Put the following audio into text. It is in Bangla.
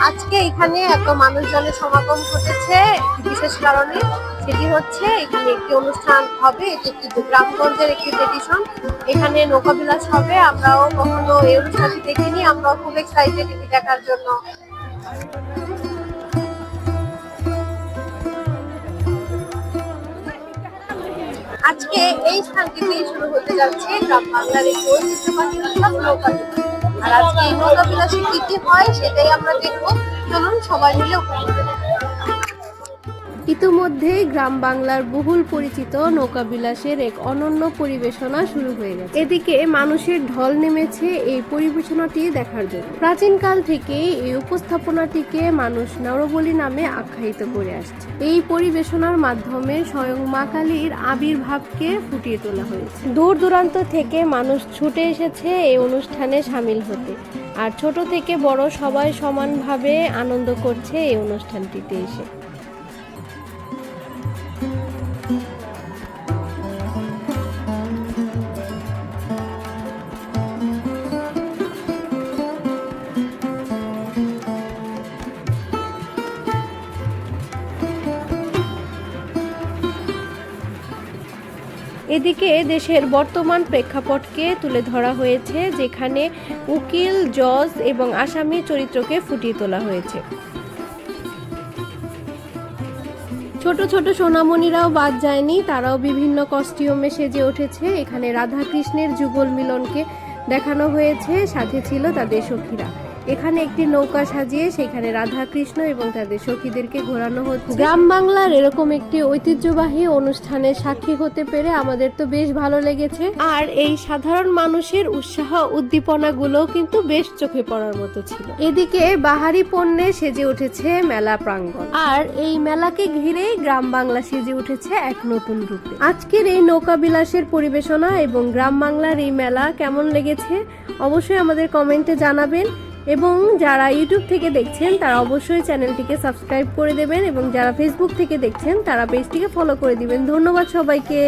আজকে এখানে এত মানুষজনের সমাগম ঘটেছে বিশেষ কারণে, সেটি হচ্ছে এখানে একটি অনুষ্ঠান হবে। এটি একটি গ্রামগঞ্জের একটি ট্রেডিশন। এখানে নৌকাবিলাস হবে। আমরাও কখনো এই অনুষ্ঠানটি দেখিনি, আমরাও খুব এক্সাইটেড এটি দেখার জন্য। আজকে এই স্থানটিতেই শুরু হতে যাচ্ছে গ্রাম বাংলার একটি ঐতিহ্যবাহী উৎসব নৌকাবিলাস। আর আজকে এই নৌকাবিলাসে কি কি হয় সেটাই আমরা দেখবো। চলুন সবাই মিলে উপভোগ করি। ইতিমধ্যেই গ্রাম বাংলার বহুল পরিচিত নৌকাবিলাসের এক অনন্য পরিবেশনা শুরু হয়ে গেছে। এদিকে মানুষের ঢল নেমেছে এই পরিবেশনাটি দেখার জন্য। প্রাচীনকাল থেকে এই উপস্থাপনাটিকে মানুষ নরবলি নামে আখ্যায়িত করে আসছে। এই পরিবেশনার মাধ্যমে স্বয়ং মা কালীর আবির্ভাবকে ফুটিয়ে তোলা হয়েছে। দূর দূরান্ত থেকে মানুষ ছুটে এসেছে এই অনুষ্ঠানে সামিল হতে। আর ছোট থেকে বড় সবাই সমানভাবে আনন্দ করছে এই অনুষ্ঠানটিতে এসে। এদিকে দেশের বর্তমান প্রেক্ষাপটকে তুলে ধরা হয়েছে, যেখানে উকিল, জজ এবং আসামি চরিত্রকে ফুটিয়ে তোলা হয়েছে। ছোট ছোট সোনামণিরাও বাদ যায়নি, তারাও বিভিন্ন কস্টিউমে সেজে উঠেছে। এখানে রাধা কৃষ্ণের যুগল মিলনকে দেখানো হয়েছে, সাথে ছিল তাদের সখীরা। এখানে একটি নৌকা সাজিয়ে সেখানে রাধা কৃষ্ণ এবং তাদের সখীদেরকে ঘোরানো হচ্ছে। গ্রাম বাংলার এরকম একটি ঐতিহ্যবাহী অনুষ্ঠানের সাক্ষী হতে পেরে আমাদের তো বেশ ভালো লেগেছে। আর এই সাধারণ মানুষের উৎসাহ উদ্দীপনা গুলো কিন্তু বেশ চোখে পড়ার মতো ছিল। এদিকে বাহারি পণ্যে সেজে উঠেছে মেলা প্রাঙ্গণ, আর এই মেলাকে ঘিরে গ্রাম বাংলা সেজে উঠেছে এক নতুন রূপে। আজকের এই নৌকা বিলাসের পরিবেশনা এবং গ্রাম বাংলার এই মেলা কেমন লেগেছে অবশ্যই আমাদের কমেন্টে জানাবেন। এবং যারা ইউটিউব থেকে দেখছেন তারা অবশ্যই চ্যানেলটিকে সাবস্ক্রাইব করে দেবেন, এবং যারা ফেসবুক থেকে দেখছেন তারা পেজটিকে ফলো করে দিবেন। ধন্যবাদ সবাইকে।